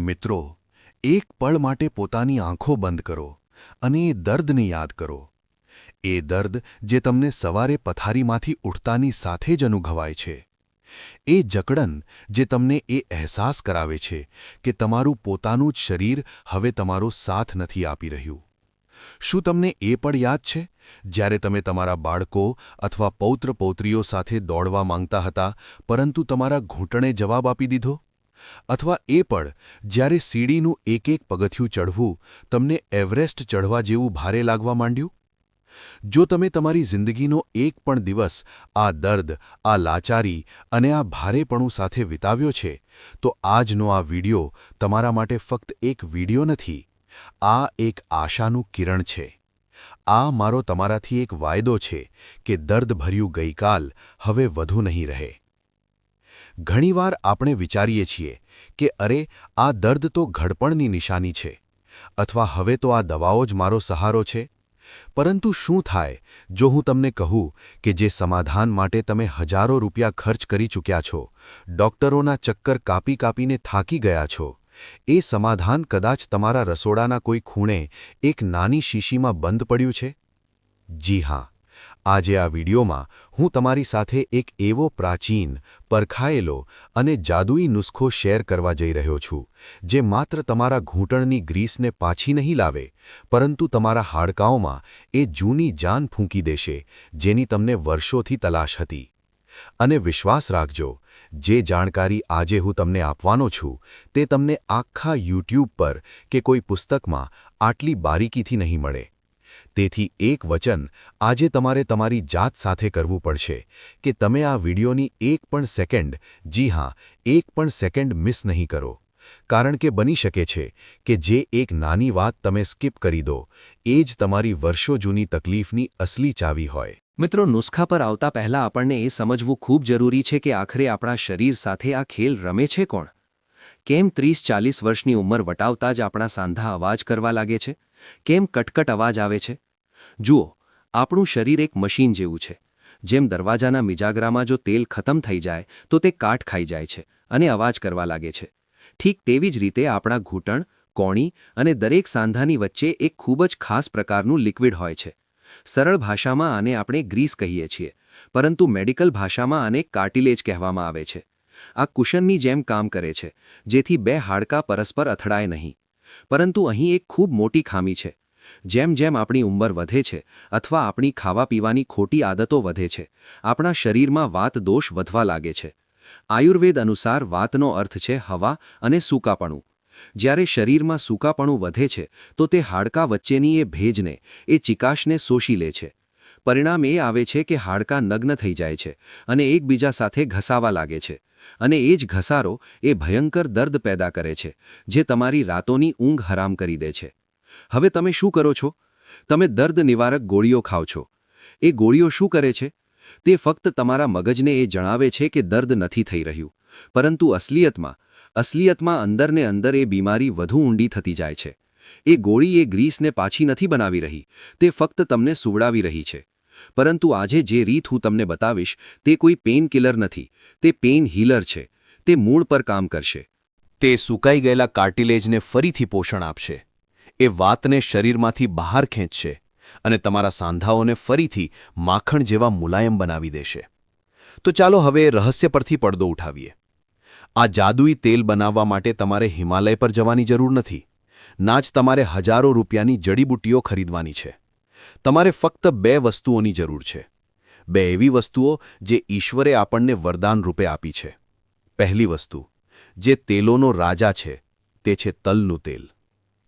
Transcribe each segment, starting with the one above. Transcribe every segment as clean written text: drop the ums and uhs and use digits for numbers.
મિત્રો, એક પળ માટે પોતાની આંખો બંધ કરો અને એ દર્દને યાદ કરો. એ દર્દ જે તમને સવારે પથારીમાંથી ઉઠતાની સાથે જ અનુભવાય છે. એ જકડન જે તમને એ અહેસાસ કરાવે છે કે તમારું પોતાનું જ શરીર હવે તમારો સાથ નથી આપી રહ્યું. શું તમને એ પણ યાદ છે જ્યારે તમે તમારા બાળકો અથવા પૌત્ર-પૌત્રીઓ સાથે દોડવા માંગતા હતા પરંતુ તમારા ઘૂંટણે જવાબ આપી દીધો? અથવા એ પણ જ્યારે સીડીનું એક પગથિયું ચઢવું તમને એવરેસ્ટ ચઢવા જેવું ભારે લાગવા માંડ્યું? જો તમે તમારી જિંદગીનો એક પણ દિવસ આ દર્દ, આ લાચારી અને આ ભારેપણું સાથે વિતાવ્યો છે, તો આજનો આ વિડિયો તમારા માટે ફક્ત એક વિડિયો નથી. આ એક આશાનું કિરણ છે. આ મારો તમારાથી એક વાયદો છે કે દર્દભર્યું ગઈકાલ હવે વધુ નહીં રહે. ઘણીવાર આપણે વિચારીએ છીએ કે અરે, આ દર્દ તો ઘડપણની નિશાની છે, અથવા હવે તો આ દવાઓ જ મારો સહારો છે. પરંતુ શું થાય જો હું તમને કહું કે જે સમાધાન માટે તમે હજારો રૂપિયા ખર્ચ કરી ચૂક્યા છો, ડોક્ટરોના ચક્કર કાપી કાપીને થાકી ગયા છો, એ સમાધાન કદાચ તમારા રસોડાના કોઈ ખૂણે એક નાની શીશીમાં બંધ પડ્યું છે? જી હા, આજે આ વિડિયોમાં હું તમારી સાથે એક એવો પ્રાચીન, પરખાયેલો અને જાદુઈ નુસ્ખો શેર કરવા જઈ રહ્યો છું, જે માત્ર તમારા ઘૂંટણની ગ્રીસને પાછી નહીં લાવે, પરંતુ તમારા હાડકાંઓમાં એ જૂની જાન ફૂંકી દેશે જેની તમને વર્ષોથી તલાશ હતી. અને વિશ્વાસ રાખજો, જે જાણકારી આજે હું તમને આપવાનો છું તે તમને આખા યુટ્યુબ પર કે કોઈ પુસ્તકમાં આટલી બારીકીથી નહીં મળે. તેથી એક વચન આજે તમારે તમારી જાત સાથે કરવું પડશે કે તમે આ વિડિયોની એક પણ સેકન્ડ, જી હા, એક પણ સેકન્ડ મિસ નહીં કરો. કારણ કે બની શકે છે કે જે એક નાની વાત તમે સ્કીપ કરી દો, એ જ તમારી વર્ષો જૂની તકલીફની અસલી ચાવી હોય. મિત્રો, નુસ્ખા પર આવતા પહેલાં આપણને એ સમજવું ખૂબ જરૂરી છે કે આખરે આપણા શરીર સાથે આ ખેલ રમે છે કોણ? કેમ 30-40 વર્ષની ઉંમર વટાવતા જ આપણા સાંધા અવાજ કરવા લાગે છે? કેમ કટકટ અવાજ આવે છે? જુઓ, આપણું શરીર એક મશીન જેવું છે. જેમ દરવાજાના મિજાગરામાં જો તેલ ખતમ થઈ જાય તો તે કાટ ખાઈ જાય છે અને અવાજ કરવા લાગે છે. ઠીક તેવી જ રીતે આપણા ઘૂંટણ, કોણી અને દરેક સાંધાની વચ્ચે એક ખૂબ જ ખાસ પ્રકારનું લિક્વિડ હોય છે. સરળ ભાષામાં આને આપણે ગ્રીસ કહીએ છીએ, પરંતુ મેડિકલ ભાષામાં આને કાર્ટિલેજ કહેવામાં આવે છે. આ કુશનની જેમ કામ કરે છે, જેથી બે હાડકાં પરસ્પર અથડાય નહીં. પરંતુ અહીં એક ખૂબ મોટી ખામી છે. જેમ જેમ આપણી ઉંમર વધે છે અથવા આપણી ખાવા-પીવાની ખોટી આદતો વધે છે, આપણા શરીરમાં વાત દોષ વધવા લાગે છે. આયુર્વેદ અનુસાર વાતનો અર્થ છે હવા અને સૂકાપણું. જ્યારે શરીરમાં સૂકાપણું વધે છે તો તે હાડકાં વચ્ચેની એ ભેજને, એ ચિકાશને શોષી લે છે. પરિણામ એ આવે છે કે હાડકાં નગ્ન થઈ જાય છે અને એકબીજા સાથે ઘસાવા લાગે છે. અને એ જ ઘસારો એ ભયંકર દર્દ પેદા કરે છે, જે તમારી રાતોની ઊંઘ હરામ કરી દે છે. હવે તમે શું કરો છો? તમે દર્દ નિવારક ગોળીઓ ખાઓ છો. એ ગોળીઓ શું કરે છે? તે ફક્ત તમારા મગજને એ જણાવે છે કે દર્દ નથી થઈ રહ્યું, પરંતુ અસલિયતમાં અંદરને અંદર એ બીમારી વધુ ઊંડી થતી જાય છે. એ ગોળી એ ગ્રીસને પાછી નથી બનાવી રહી, તે ફક્ત તમને સુવડાવી રહી છે. પરંતુ આજે જે રીત હું તમને બતાવીશ તે કોઈ પેઇન કિલર નથી, તે પેઇન હીલર છે. તે મૂળ પર કામ કરશે. તે સુકાઈ ગયેલા કાર્ટિલેજને ફરીથી પોષણ આપશે. એ વાતને શરીરમાંથી બહાર ખેંચશે અને તમારા સાંધાઓને ફરીથી માખણ જેવા મુલાયમ બનાવી દેશે. તો ચાલો હવે રહસ્ય પરથી પડદો ઉઠાવીએ. આ જાદુઈ તેલ બનાવવા માટે તમારે હિમાલય પર જવાની જરૂર નથી. ના જ તમારે હજારો રૂપિયાની જડીબુટ્ટીઓ ખરીદવાની છે. તમારે ફક્ત 2 વસ્તુઓની જરૂર છે. 2 એવી વસ્તુઓ જે ઈશ્વરે આપણને વરદાન રૂપે આપી છે. પહેલી વસ્તુ, જે તેલોનો રાજા છે, તે છે તલનું તેલ.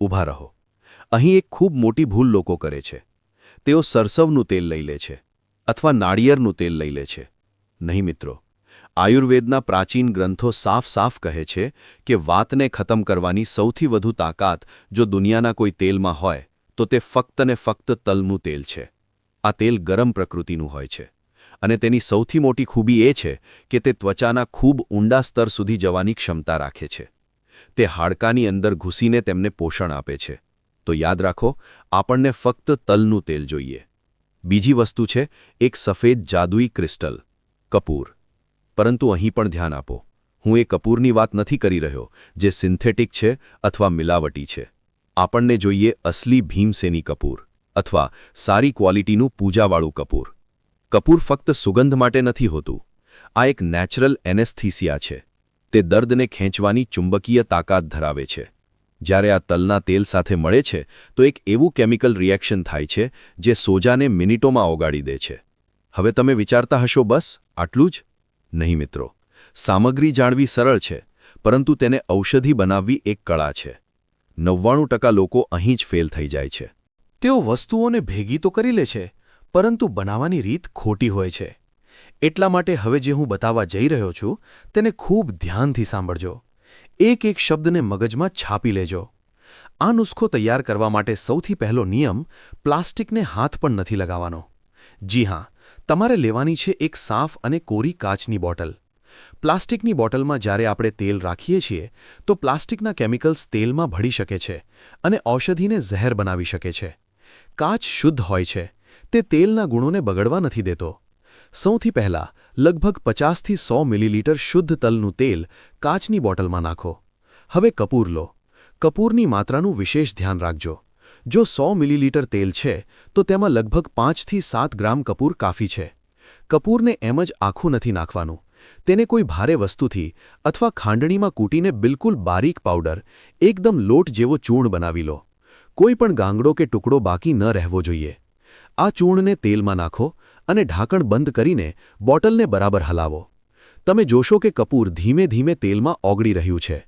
ઊભા રહો. અહીં એક ખૂબ મોટી ભૂલ લોકો કરે છે. તેઓ સરસવનું તેલ લઈ લે છે અથવા નાળિયેરનું તેલ લઈ લે છે. નહીં મિત્રો, આયુર્વેદના પ્રાચીન ગ્રંથો સાફ કહે છે કે વાતને ખતમ કરવાની સૌથી વધુ તાકાત જો દુનિયાના કોઈ તેલમાં હોય તો તે ફક્ત ને ફક્ત તલનું તેલ છે. આ તેલ ગરમ પ્રકૃતિનું હોય છે અને તેની સૌથી મોટી ખૂબી એ છે કે તે ત્વચાના ખૂબ ઊંડા સ્તર સુધી જવાની ક્ષમતા રાખે છે. તે હાડકાની અંદર ઘૂસીને તેમને પોષણ આપે છે. તો યાદ રાખો, આપણને ફક્ત તલનું તેલ જોઈએ. બીજી વસ્તુ છે એક સફેદ જાદુઈ ક્રિસ્ટલ, કપૂર. પરંતુ અહીં પણ ધ્યાન આપો, હું એ કપૂરની વાત નથી કરી રહ્યો જે સિન્થેટિક છે અથવા મિલાવટી છે. આપણને જોઈએ અસલી ભીમસેની કપૂર અથવા સારી ક્વોલિટીનું પૂજાવાળું કપૂર. કપૂર ફક્ત સુગંધ માટે નથી હોતું. આ એક નેચરલ એનેસ્થીસિયા છે. તે દર્દને ખેંચવાની ચુંબકીય તાકાત ધરાવે છે. જ્યારે આ તલના તેલ સાથે મળે છે તો એક એવું કેમિકલ રિએક્શન થાય છે જે સોજાને મિનિટોમાં ઓગાળી દે છે. હવે તમે વિચારતા હશો બસ આટલું જ? નહીં મિત્રો. સામગ્રી જાણવી સરળ છે, પરંતુ તેને ઔષધિ બનાવવી એક કળા છે. 99% લોકો અહીં જ ફેલ થઈ જાય છે. તેઓ વસ્તુઓને ભેગી તો કરી લે છે, પરંતુ બનાવવાની રીત ખોટી હોય છે. એટલા માટે હવે જે હું બતાવવા જઈ રહ્યો છું તેને ખૂબ ધ્યાનથી સાંભળજો. એક એક શબ્દને મગજમાં છાપી લેજો. આ નુસ્ખો તૈયાર કરવા માટે સૌથી પહેલો નિયમ પ્લાસ્ટિકને હાથ પણ નથી લગાવવાનો. જી હા, તમારે લેવાની છે એક સાફ અને કોરી કાચની બોટલ. પ્લાસ્ટિકની બોટલમાં જ્યારે આપણે તેલ રાખીએ છીએ તો પ્લાસ્ટિકના કેમિકલ્સ તેલમાં ભળી શકે છે અને ઔષધિને ઝેર બનાવી શકે છે. કાચ શુદ્ધ હોય છે. તે તેલના ગુણોને બગડવા નથી દેતો. સૌથી પહેલાં લગભગ 50થી 100 મિલીલીટર શુદ્ધ તલનું તેલ કાચની બોટલમાં નાખો. હવે કપૂર લો. કપૂરની માત્રાનું વિશેષ ધ્યાન રાખજો. જો 100 મિલીલીટર તેલ છે તો તેમાં લગભગ 5થી 7 ગ્રામ કપૂર કાફી છે. કપૂરને એમ જ આખું નથી નાખવાનું. તેને કોઈ ભારે વસ્તુથી અથવા ખાંડણીમાં કૂટીને બિલકુલ બારીક પાવડર, એકદમ લોટ જેવો ચૂર્ણ બનાવી લો. કોઈ પણ ગાંગડો કે ટુકડો બાકી ન રહેવો જોઈએ. આ ચૂર્ણને તેલમાં નાખો અને ઢાંકણ બંધ કરીને બોટલને બરાબર હલાવો. તમે જોશો કે કપૂર ધીમે ધીમે તેલમાં ઓગળી રહ્યું છે.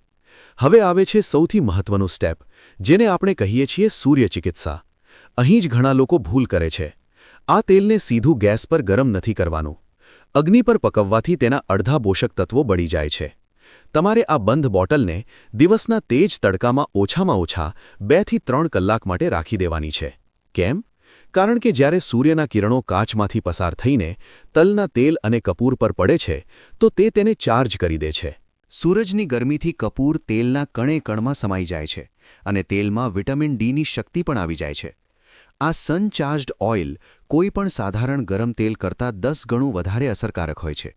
હવે આવે છે સૌથી મહત્વનું સ્ટેપ, જેને આપણે કહીએ છીએ સૂર્ય ચિકિત્સા. અહીં જ ઘણા લોકો ભૂલ કરે છે. આ તેલને સીધું ગેસ પર ગરમ નથી કરવાનું. અગ્નિ પર પકવવાથી તેના અડધા પોષક તત્વો બળી જાય છે. તમારે આ બંધ બોટલને દિવસના તેજ તડકામાં ઓછામાં ઓછા 2 થી 3 કલાક માટે રાખી દેવાની છે. કેમ? કારણ કે જ્યારે સૂર્યના કિરણો કાચમાંથી પસાર થઈને તલના તેલ અને કપૂર પર પડે છે તો તે તેને ચાર્જ કરી દે છે. સૂરજની ગરમીથી કપૂર તેલના કણે કણમાં સમાઈ જાય છે અને તેલમાં વિટામિન ડીની શક્તિ પણ આવી જાય છે. આ સનચાર્જ્ડ ઓઇલ કોઈપણ સાધારણ ગરમ તેલ કરતાં 10 ગણું વધારે અસરકારક હોય છે.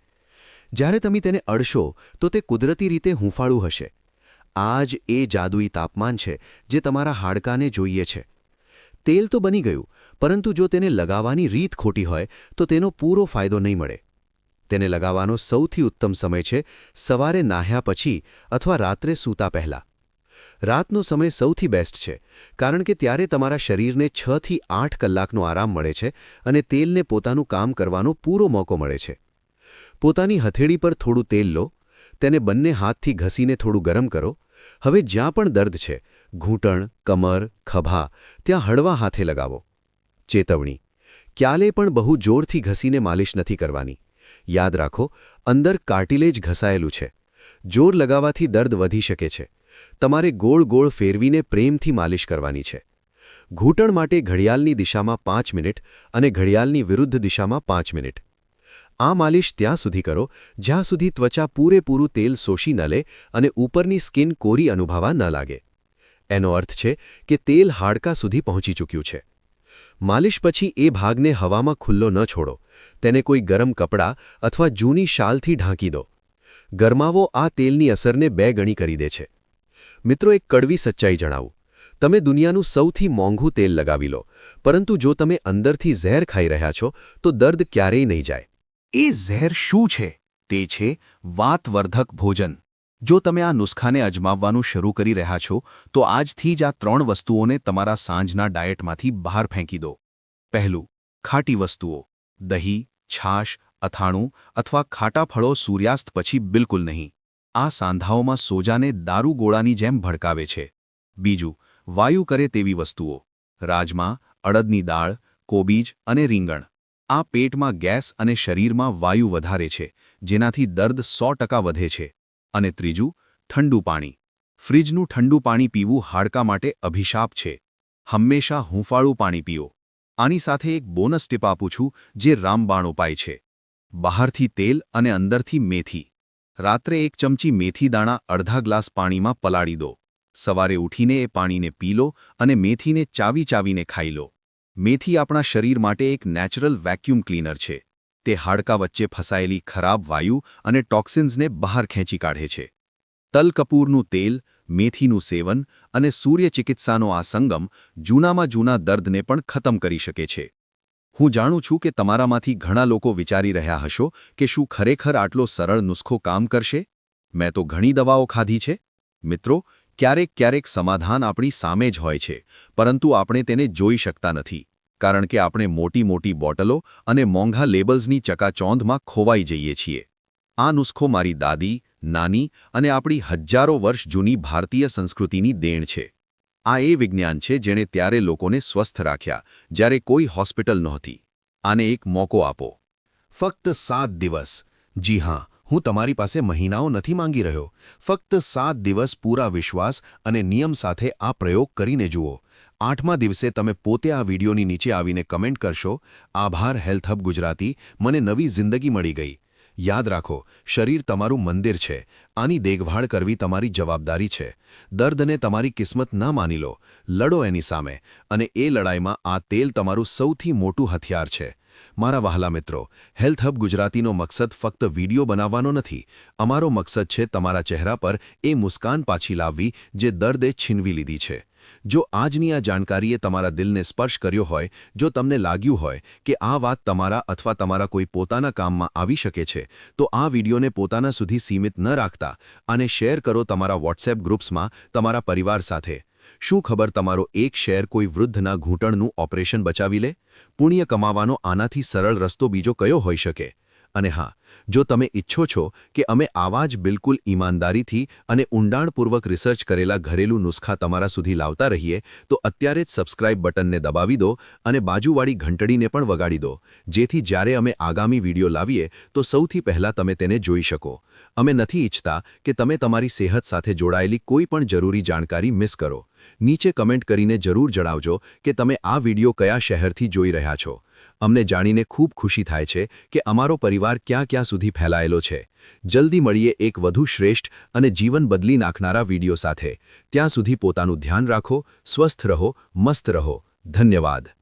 જ્યારે તમે તેને અડશો તો તે કુદરતી રીતે હૂંફાળું હશે. આ જ એ જાદુઈ તાપમાન છે જે તમારા હાડકાને જોઈએ છે. તેલ તો બની ગયું, પરંતુ જો તેને લગાવવાની રીત ખોટી હોય તો તેનો પૂરો ફાયદો નહીં મળે. તેને લગાવવાનો સૌથી ઉત્તમ સમય છે સવારે નાહ્યા પછી અથવા રાત્રે સૂતા પહેલાં. રાતનો સમય સૌથી બેસ્ટ છે, કારણ કે ત્યારે તમારા શરીરને 6 થી 8 કલાકનો આરામ મળે છે અને તેલને પોતાનું કામ કરવાનો પૂરો મોકો મળે છે. પોતાની હથેળી પર થોડું તેલ લો, તેને બંને હાથથી ઘસીને થોડું ગરમ કરો. હવે જ્યાં પણ દર્દ છે, ઘૂંટણ, કમર, ખભા, ત્યાં હળવા હાથે લગાવો. ચેતવણી: ક્યારેય પણ બહુ જોરથી ઘસીને માલિશ નથી કરવાની. યાદ રાખો, અંદર કાર્ટિલેજ ઘસાયેલું છે. જોર લગાવવાથી દર્દ વધી શકે છે. તમારે ગોળ ગોળ ફેરવીને પ્રેમથી માલિશ કરવાની છે. ઘૂંટણ માટે ઘડિયાળની દિશામાં 5 મિનિટ અને ઘડિયાળની વિરુદ્ધ દિશામાં 5 મિનિટ. આ માલિશ ત્યાં સુધી કરો જ્યાં સુધી ત્વચા પૂરેપૂરું તેલ શોષી ન લે અને ઉપરની સ્કિન કોરી અનુભવવા ન લાગે. એનો અર્થ છે કે તેલ હાડકાં સુધી પહોંચી ચૂક્યું છે. માલિશ પછી એ ભાગને હવામાં ખુલ્લો ન છોડો. તેને કોઈ ગરમ કપડાં અથવા જૂની શાલથી ઢાંકી દો. ગરમાવો આ તેલની અસરને 2 ગણી કરી દે છે. મિત્રો, એક કડવી સચ્ચાઈ જણાવું. તમે દુનિયાનું સૌથી મોંઘું તેલ લગાવી લો, પરંતુ જો તમે અંદરથી ઝેર ખાઈ રહ્યા છો તો દર્દ ક્યારેય નહીં જાય. એ ઝેર શું છે? તે છે વાતવર્ધક ભોજન. જો તમે આ નુસ્ખાને અજમાવવાનું શરૂ કરી રહ્યા છો તો આજથી જ આ 3 વસ્તુઓને તમારા સાંજના ડાયટમાંથી બહાર ફેંકી દો. પહેલું, ખાટી વસ્તુઓ. દહીં, છાશ, અથાણું અથવા ખાટા ફળો સૂર્યાસ્ત પછી બિલકુલ નહીં. આ સાંધાઓમાં સોજાને દારૂ ગોળાની જેમ ભડકાવે છે. બીજું, વાયુ કરે તેવી વસ્તુઓ. રાજમા, અડદની દાળ, કોબીજ અને રીંગણ. આ પેટમાં ગેસ અને શરીરમાં વાયુ વધારે છે, જેનાથી દર્દ 100% વધે છે. અને ત્રીજું, ઠંડુ પાણી. ફ્રિજનું ઠંડુ પાણી પીવું હાડકાં માટે અભિશાપ છે. હંમેશા હૂંફાળું પાણી પીઓ. આની સાથે એક બોનસ ટીપ આપું છું જે રામબાણ ઉપાય છે. બહારથી તેલ અને અંદરથી મેથી. રાત્રે 1 ચમચી મેથી દાણા અડધા ગ્લાસ પાણીમાં પલાળી દો. સવારે ઉઠીને એ પાણીને પી લો અને મેથીને ચાવીને ખાઈ લો. મેથી આપણા શરીર માટે એક નેચરલ વેક્યુમ ક્લીનર છે. તે હાડકાં વચ્ચે ફસાયેલી ખરાબ વાયુ અને ટોક્સિન્સને બહાર ખેંચી કાઢે છે. તલકપૂરનું તેલ, મેથીનું સેવન અને સૂર્યચિકિત્સાનો આ સંગમ જૂનામાં જૂના દર્દને પણ ખતમ કરી શકે છે. હું જાણું છું કે તમારામાંથી ઘણા લોકો વિચારી રહ્યા હશો કે શું ખરેખર આટલો સરળ નુસ્ખો કામ કરશે? મેં તો ઘણી દવાઓ ખાધી છે. મિત્રો, ક્યારેક સમાધાન આપણી સામે જ હોય છે, પરંતુ આપણે તેને જોઈ શકતા નથી, કારણ કે આપણે મોટી બોટલો અને મોંઘા લેબલ્સની ચકાચોંધમાં ખોવાઈ જઈએ છીએ. આ નુસ્ખો મારી દાદી, નાની અને આપણી હજારો વર્ષ જૂની ભારતીય સંસ્કૃતિની દેણ છે. આ એ વિજ્ઞાન છે જેણે ત્યારે લોકોને સ્વસ્થ રાખ્યા, જ્યારે કોઈ હોસ્પિટલ નહોતી. આને એક મોકો આપો. ફક્ત 7 દિવસ. જી હા, હું તમારી પાસે મહિનાઓ નથી માંગી રહ્યો. ફક્ત 7 દિવસ પૂરા વિશ્વાસ અને નિયમ સાથે આ પ્રયોગ કરીને જુઓ. 8મા દિવસે તમે પોતે આ વિડીયોની નીચે આવીને કમેન્ટ કરશો, આભાર હેલ્થ હબ ગુજરાતી, મને નવી જિંદગી મળી ગઈ. યાદ રાખો, શરીર તમારું મંદિર છે. આની દેખભાળ કરવી તમારી જવાબદારી છે. દર્દને તમારી કિસ્મત ન માની લો, લડો એની સામે, અને એ લડાઈમાં આ તેલ તમારું સૌથી મોટું હથિયાર છે. મારા વહાલા મિત્રો, હેલ્થ હબ ગુજરાતીનો મકસદ ફક્ત વિડીયો બનાવવાનો નથી. અમારો મકસદ છે તમારા ચહેરા પર એ મુસ્કાન પાછી લાવવી જે દર્દે છીનવી લીધી છે. જો આજની આ જાણકારીએ તમારા દિલને સ્પર્શ કર્યો હોય, જો તમને લાગ્યું હોય કે આ વાત તમારા અથવા તમારા કોઈ પોતાના કામમાં આવી શકે છે, તો આ વિડીયોને પોતાના સુધી સીમિત ન રાખતા અને શેર કરો તમારા વોટ્સએપ ગ્રુપ્સમાં, તમારા પરિવાર સાથે. શું ખબર, તમારો એક શેર કોઈ વૃદ્ધના ઘૂંટણનું ઓપરેશન બચાવી લે? પુણ્ય કમાવાનો આનાથી સરળ રસ્તો બીજો કયો હોઈ શકે? અને હા, જો તમે ઈચ્છો છો કે અમે આવા જ બિલકુલ ઈમાનદારીથી અને ઊંડાણપૂર્વક રિસર્ચ કરેલા ઘરેલું નુસ્ખા તમારા સુધી લાવતા રહીએ, તો અત્યારે જ સબસ્ક્રાઇબ બટનને દબાવી દો અને બાજુવાળી ઘંટડીને પણ વગાડી દો, જેથી જ્યારે અમે આગામી વિડીયો લાવીએ તો સૌથી પહેલાં તમે તેને જોઈ શકો. અમે નથી ઈચ્છતા કે તમે તમારી સેહત સાથે જોડાયેલી કોઈ પણ જરૂરી જાણકારી મિસ કરો. નીચે કમેન્ટ કરીને જરૂર જણાવજો કે તમે આ વિડીયો કયા શહેરથી જોઈ રહ્યા છો. અમને જાણીને ખૂબ ખુશી થાય છે કે અમારો પરિવાર ક્યાં સુધી ફેલાયેલો છે. જલ્દી મળીએ એક વધુ શ્રેષ્ઠ અને જીવન બદલી નાખનારા વિડીયો સાથે. ત્યાં સુધી પોતાનું ધ્યાન રાખો, સ્વસ્થ રહો, મસ્ત રહો. ધન્યવાદ.